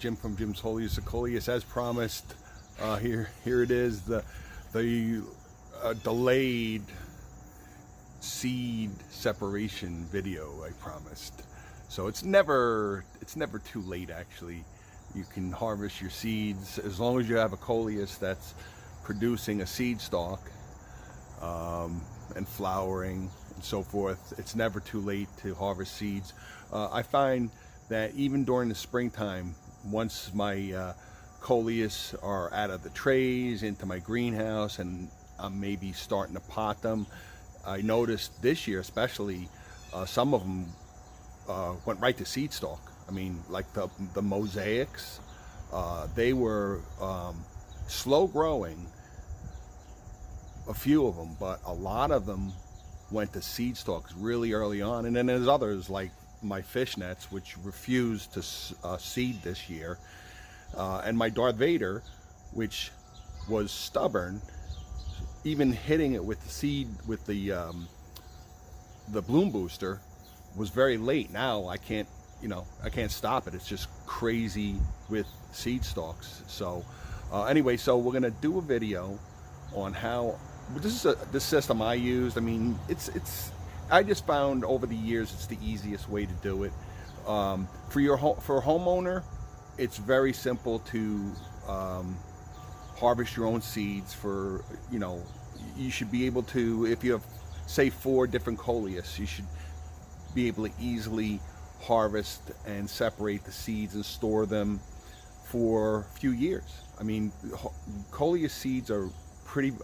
Jim from Jim's Coleus Seeds, as promised. Here it is, the delayed seed separation video I promised. So it's never too late. Actually, you can harvest your seeds as long as you have a coleus that's producing a seed stalk and flowering and so forth. It's never too late to harvest seeds. I find that even during the springtime, once my coleus are out of the trays into my greenhouse and I'm maybe starting to pot them, I noticed this year especially some of them went right to seed stalk. I mean, like the mosaics, they were slow growing, a few of them, but a lot of them went to seed stalks really early on. And then there's others like my fishnets, which refused to seed this year, and my Darth Vader, which was stubborn, even hitting it with the seed, with the bloom booster, was very late. Now I can't stop it. It's just crazy with seed stalks. So anyway, so we're gonna do a video on how this system I used. I mean, I just found over the years it's the easiest way to do it. For a homeowner, it's very simple to harvest your own seeds. For, you should be able to, if you have say 4 different coleus, you should be able to easily harvest and separate the seeds and store them for a few years. I mean, coleus seeds are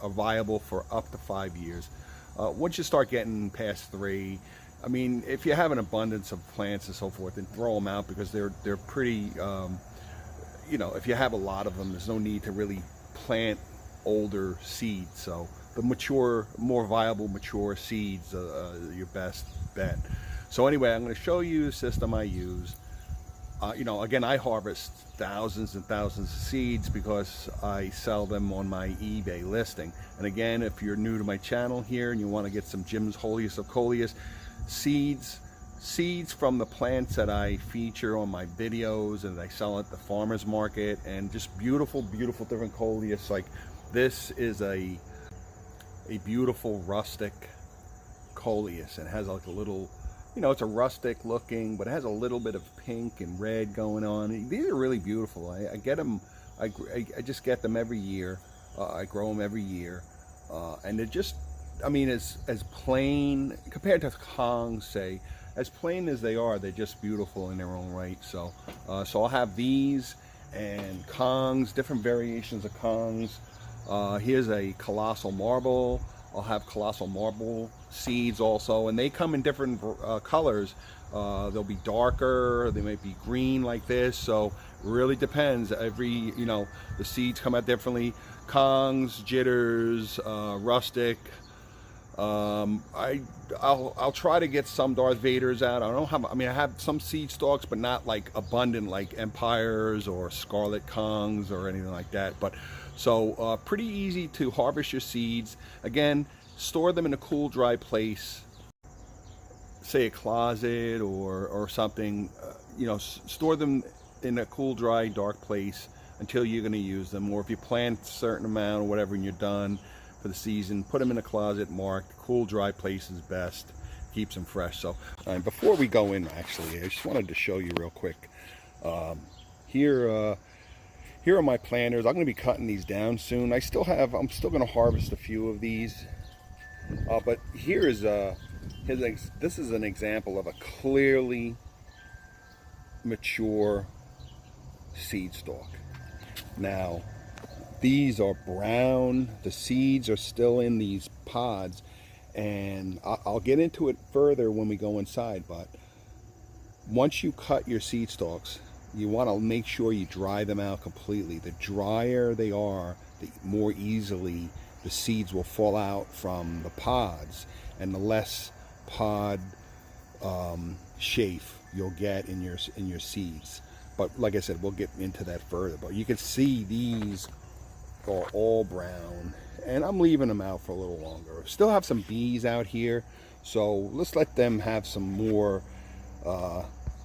viable for up to 5 years. Once you start getting past 3, I mean, if you have an abundance of plants and so forth, then throw them out, because they're pretty, if you have a lot of them, there's no need to really plant older seeds. So the mature, more viable mature seeds are your best bet. So anyway, I'm going to show you the system I use. Again, I harvest thousands and thousands of seeds because I sell them on my eBay listing. And again, if you're new to my channel here and you want to get some Jim's Coleus seeds from the plants that I feature on my videos and I sell at the farmer's market, and just beautiful, beautiful different coleus. Like this is a beautiful rustic coleus, and it has like a little, it's a rustic looking, but it has a little bit of pink and red going on. These are really beautiful. I get them, I just get them every year. I grow them every year. And they're just, I mean, as plain, compared to Kongs, say, as plain as they are, they're just beautiful in their own right. So, so I'll have these and Kongs, different variations of Kongs. Here's a colossal marble. I'll have colossal marble seeds also, and they come in different colors. They'll be darker, they might be green like this, so it really depends. The seeds come out differently. Kongs, jitters, rustic. I'll try to get some Darth Vaders out. I have some seed stalks, but not like abundant like Empires or Scarlet Kongs or anything like that. But so pretty easy to harvest your seeds. Again, store them in a cool, dry place, say a closet or something. Store them in a cool, dry, dark place until you're going to use them. Or if you plant a certain amount or whatever and you're done for the season, put them in a closet marked. Cool, dry place is best. Keeps them fresh. So before we go in, actually, I just wanted to show you real quick. Here are my planters. I'm going to be cutting these down soon. I'm still going to harvest a few of these. But this is an example of a clearly mature seed stalk. Now, these are brown. The seeds are still in these pods, and I'll get into it further when we go inside. But once you cut your seed stalks, you want to make sure you dry them out completely. The drier they are, the more easily the seeds will fall out from the pods, and the less pod chafe you'll get in your seeds. But like I said, we'll get into that further. But you can see these are all brown, and I'm leaving them out for a little longer. Still have some bees out here, so let's let them have some more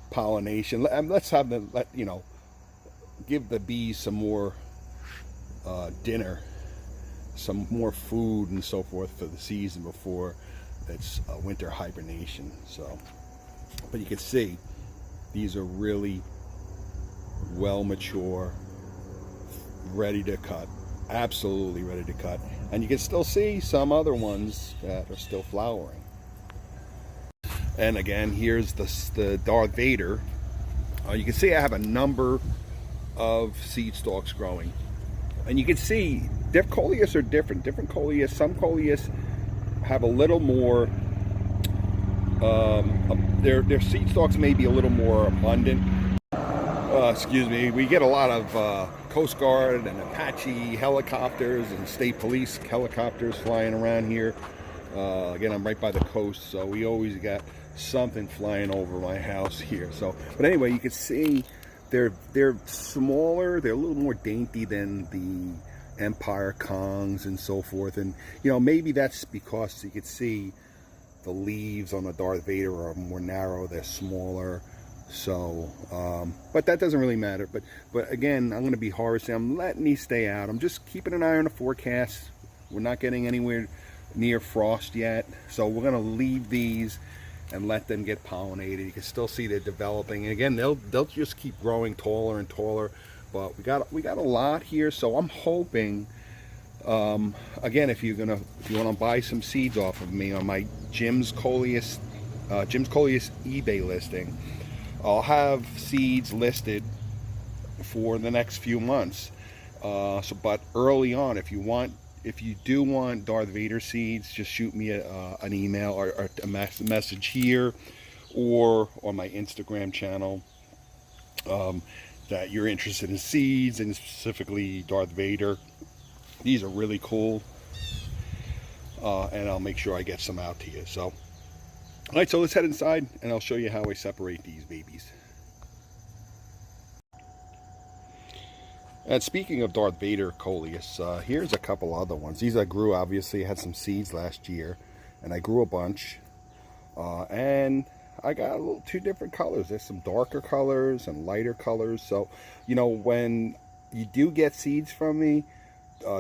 pollination. Let's have them give the bees some more dinner, some more food and so forth for the season before it's winter hibernation. So, but you can see these are really well mature, ready to cut, absolutely ready to cut. And you can still see some other ones that are still flowering. And again, here's the Darth Vader. You can see I have a number of seed stalks growing, and you can see coleus are different. Different coleus. Some coleus have a little more. Their seed stalks may be a little more abundant. Excuse me. We get a lot of Coast Guard and Apache helicopters and state police helicopters flying around here. Again, I'm right by the coast, so we always got something flying over my house here. So, but anyway, you can see they're smaller. They're a little more dainty than the Empire Kongs and so forth. And you know, maybe that's because you can see the leaves on the Darth Vader are more narrow. They're smaller. So, but that doesn't really matter. But again, I'm going to be harvesting. I'm letting these stay out. I'm just keeping an eye on the forecast. We're not getting anywhere near frost yet, so we're going to leave these and let them get pollinated. You can still see they're developing. And again, they'll just keep growing taller and taller. But we got a lot here, so I'm hoping. Again, if you want to buy some seeds off of me on my Jim's Coleus eBay listing, I'll have seeds listed for the next few months. But early on, if you do want Darth Vader seeds, just shoot me an email or a message here or on my Instagram channel that you're interested in seeds, and specifically Darth Vader. These are really cool, and I'll make sure I get some out to you. So, all right, so let's head inside and I'll show you how I separate these babies. And speaking of Darth Vader coleus, here's a couple other ones. These I grew, obviously, I had some seeds last year, and I grew a bunch. And I got two different colors. There's some darker colors and lighter colors. So, you know, when you do get seeds from me,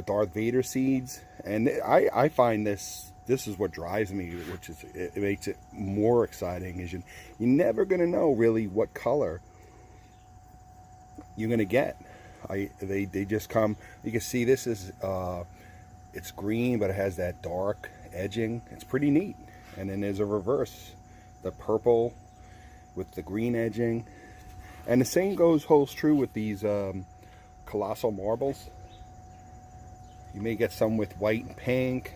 Darth Vader seeds, and I find this is what drives me, which is, it makes it more exciting, is you're never going to know really what color you're going to get. They just come. You can see this is it's green, but it has that dark edging. It's pretty neat. And then there's a reverse, the purple with the green edging. And the same holds true with these colossal marbles. You may get some with white and pink,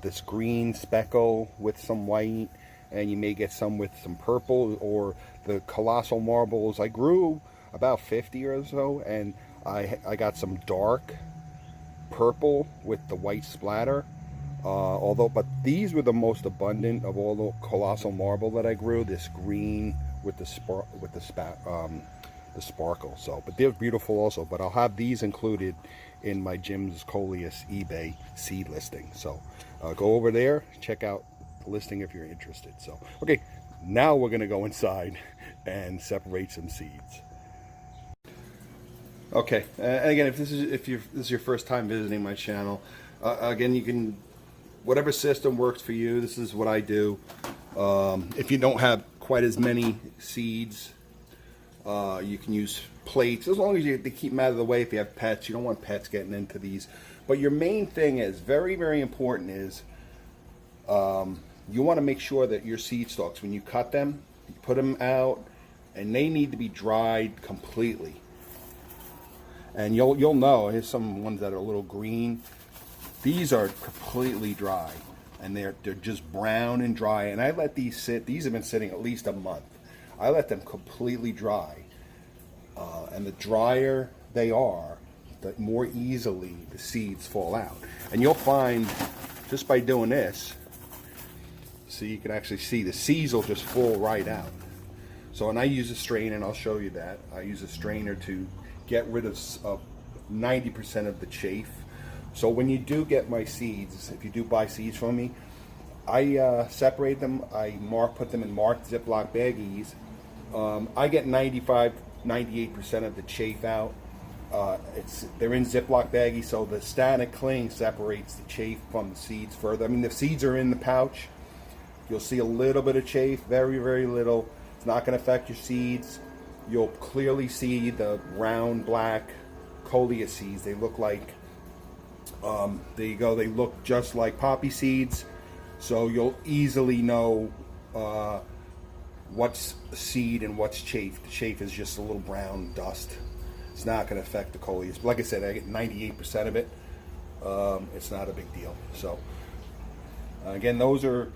this green speckle with some white, and you may get some with some purple, or the colossal marbles. I grew about 50 or so, and I got some dark purple with the white splatter. But these were the most abundant of all the colossal marble that I grew. This green with the sparkle. So, but they're beautiful also. But I'll have these included in my Jim's Coleus eBay seed listing. So go over there, check out the listing if you're interested. So, okay, now we're gonna go inside and separate some seeds. Okay, and again, if this is your first time visiting my channel, again, you can, whatever system works for you. This is what I do. If you don't have quite as many seeds, you can use plates, as long as they keep them out of the way. If you have pets, you don't want pets getting into these. But your main thing is, very, very important, is you want to make sure that your seed stalks, when you cut them, you put them out, and they need to be dried completely. And you'll know, here's some ones that are a little green. These are completely dry, and they're just brown and dry. And I let these sit. These have been sitting at least a month. I let them completely dry. And the drier they are, the more easily the seeds fall out. And you'll find, just by doing this, so you can actually see the seeds will just fall right out. So, and I use a strainer, and I'll show you that. I use a strainer to get rid of 90% of the chaff. So when you do get my seeds, if you do buy seeds from me, I separate them. I put them in marked Ziploc baggies. I get 95% 98% of the chaff out. They're in Ziploc baggies, so the static cling separates the chaff from the seeds further. I mean, the seeds are in the pouch. You'll see a little bit of chaff, very, very little. It's not going to affect your seeds. You'll clearly see the round black coleus seeds. They look like, there you go, they look just like poppy seeds. So you'll easily know what's seed and what's chaff. The chaff is just a little brown dust. It's not going to affect the coleus. But like I said, I get 98% of it. It's not a big deal. So again, those are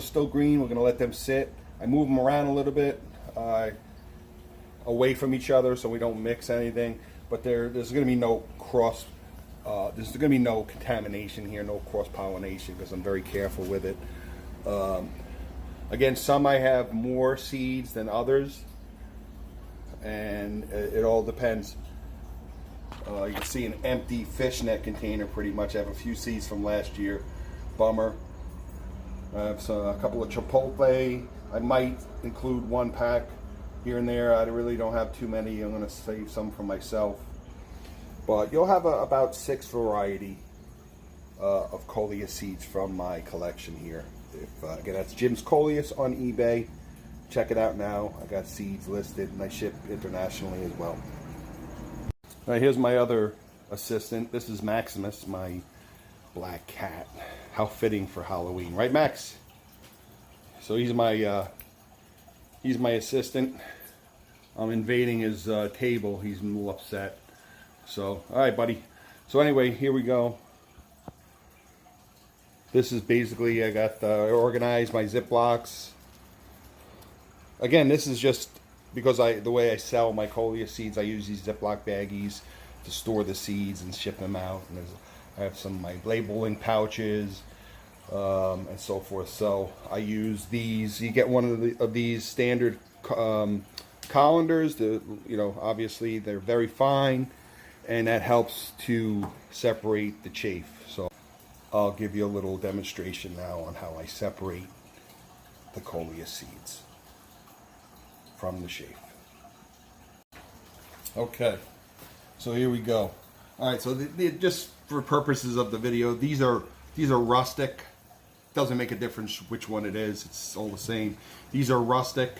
still green. We're going to let them sit. I move them around a little bit away from each other so we don't mix anything. But there's going to be no there's going to be no contamination here, no cross-pollination, because I'm very careful with it. Again, some I have more seeds than others, and it all depends. You can see an empty fishnet container pretty much. I have a few seeds from last year. Bummer. I have a couple of chipotle. I might include one pack here and there. I really don't have too many. I'm going to save some for myself. But you'll have about 6 variety of coleus seeds from my collection here. Again, that's Jim's Coleus on eBay. Check it out now. I got seeds listed, and I ship internationally as well. All right, here's my other assistant. This is Maximus, my black cat. How fitting for Halloween, right, Max? So he's my assistant. I'm invading his table. He's a little upset. So, all right, buddy. So anyway, here we go. This is basically, I got organized my Ziplocs. Again, this is just because the way I sell my coleus seeds, I use these Ziploc baggies to store the seeds and ship them out. And I have some of my labeling pouches and so forth. So I use these. You get one of these standard colanders. Obviously they're very fine, and that helps to separate the chaff. So I'll give you a little demonstration now on how I separate the coleus seeds from the chaff. Okay, so here we go. All right, so just for purposes of the video, these are rustic. Doesn't make a difference which one it is. It's all the same. These are rustic.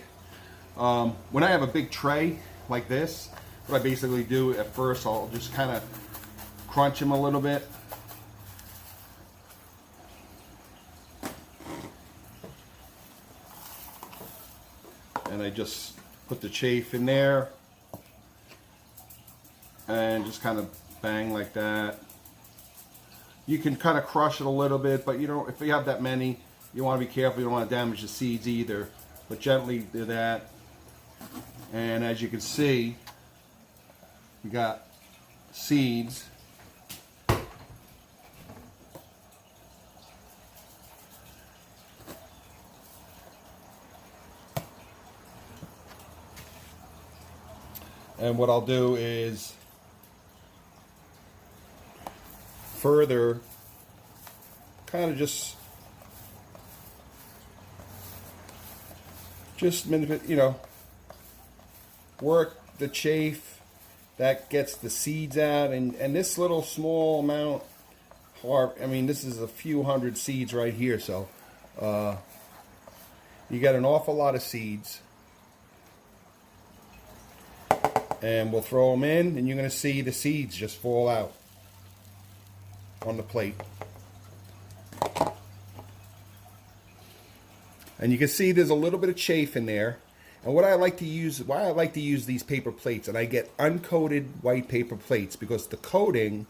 When I have a big tray like this, what I basically do at first, I'll just kind of crunch them a little bit. And I just put the chaff in there and just kind of bang like that. You can kind of crush it a little bit, but you don't. If you have that many, you want to be careful. You don't want to damage the seeds either. But gently do that. And as you can see, we got seeds. And what I'll do is further kind of just work the chaff that gets the seeds out, and this little small amount, I mean, this is a few hundred seeds right here, so you got an awful lot of seeds. And we'll throw them in, and you're going to see the seeds just fall out on the plate. And you can see there's a little bit of chaff in there. And why I like to use these paper plates, and I get uncoated white paper plates, because the coating,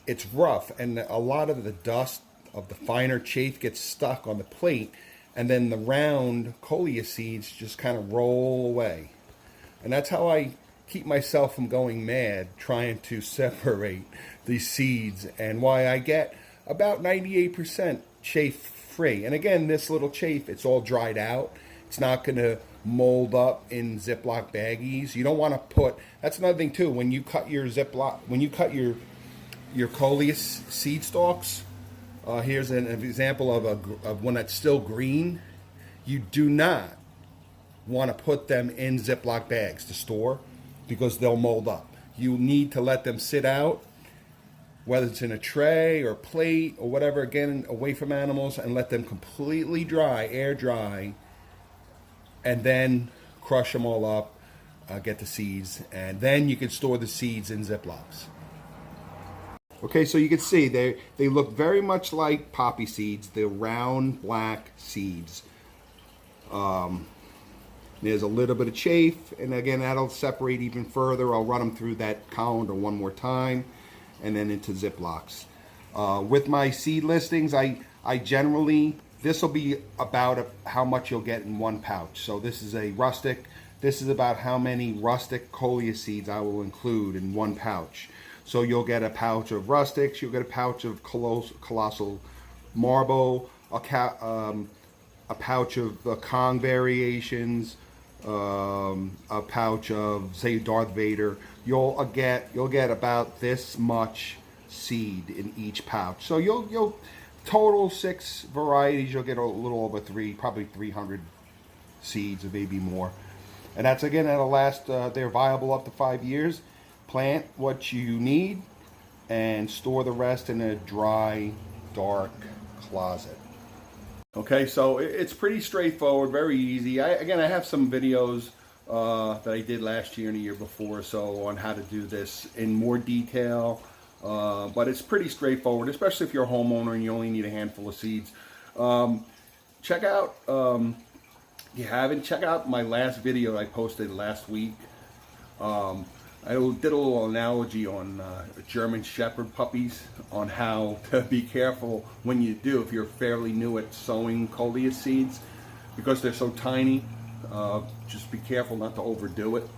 it's rough, and a lot of the dust of the finer chaff gets stuck on the plate, and then the round coleus seeds just kind of roll away. And that's how I keep myself from going mad trying to separate these seeds, and why I get about 98% chaff free. And again, this little chaff, it's all dried out. It's not going to mold up in Ziploc baggies. You don't want to put, that's another thing too, when you cut your your coleus seed stalks, here's an example of one that's still green. You do not want to put them in Ziploc bags to store because they'll mold up. You need to let them sit out, whether it's in a tray or plate or whatever, again, away from animals, and let them completely dry, air dry, and then crush them all up, get the seeds, and then you can store the seeds in Ziplocs. Okay, so you can see they look very much like poppy seeds. They're round black seeds. There's a little bit of chaff, and again, that'll separate even further. I'll run them through that colander one more time, and then into Ziplocs. With my seed listings, I generally, this will be about how much you'll get in one pouch. So this is a rustic. This is about how many rustic coleus seeds I will include in one pouch. So you'll get a pouch of rustics, you'll get a pouch of colossal marble, a pouch of Kong variations, a pouch of, say, Darth Vader. You'll get about this much seed in each pouch. So you'll total 6 varieties. You'll get a little over probably 300 seeds, or maybe more. And that's, again, that'll last. They're viable up to 5 years. Plant what you need and store the rest in a dry, dark closet. Okay, so it's pretty straightforward, very easy. Again, I have some videos that I did last year and the year before, so on how to do this in more detail. But it's pretty straightforward, especially if you're a homeowner and you only need a handful of seeds. Check out, if you haven't, check out my last video I posted last week. I did a little analogy on German Shepherd puppies, on how to be careful when you do, if you're fairly new at sowing coleus seeds, because they're so tiny. Just be careful not to overdo it.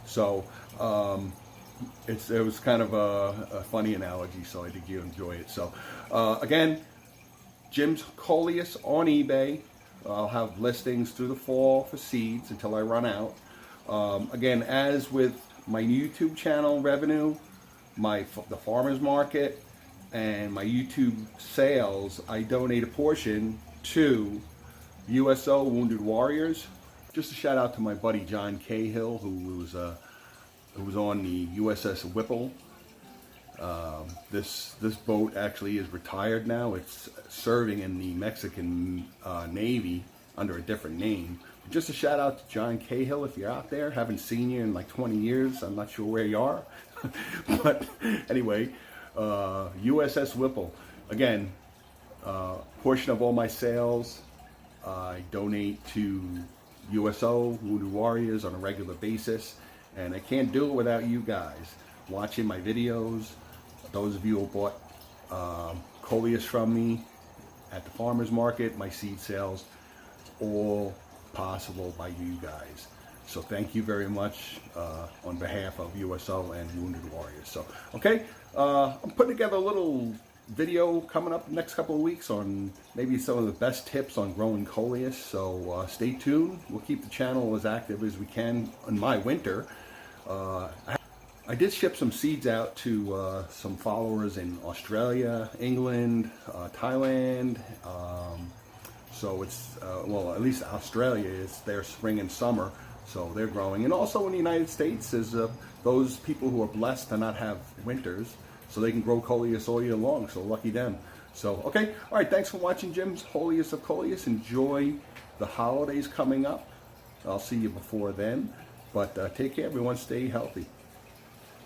So it was kind of a funny analogy, so I think you enjoy it. So again, Jim's Coleus on eBay. I'll have listings through the fall for seeds until I run out. Again, as with my YouTube channel revenue, the farmer's market, and my YouTube sales, I donate a portion to USO Wounded Warriors. Just a shout out to my buddy John Cahill, who was on the USS Whipple. This boat actually is retired now. It's serving in the Mexican Navy under a different name. Just a shout out to John Cahill if you're out there. Haven't seen you in like 20 years. I'm not sure where you are. But anyway, USS Whipple. Again, portion of all my sales I donate to USO, Wounded Warriors, on a regular basis. And I can't do it without you guys watching my videos. Those of you who bought coleus from me at the farmer's market, my seed sales, all possible by you guys. So thank you very much on behalf of USO and Wounded Warriors. So, okay, I'm putting together a little video coming up next couple of weeks on maybe some of the best tips on growing coleus. So stay tuned. We'll keep the channel as active as we can in my winter. I did ship some seeds out to some followers in Australia, England, Thailand. So it's, well, at least Australia is their spring and summer, so they're growing. And also in the United States is those people who are blessed to not have winters, so they can grow coleus all year long, so lucky them. So, okay, all right, thanks for watching Jim's Holiest of Coleus. Enjoy the holidays coming up. I'll see you before then, but take care, everyone. Stay healthy.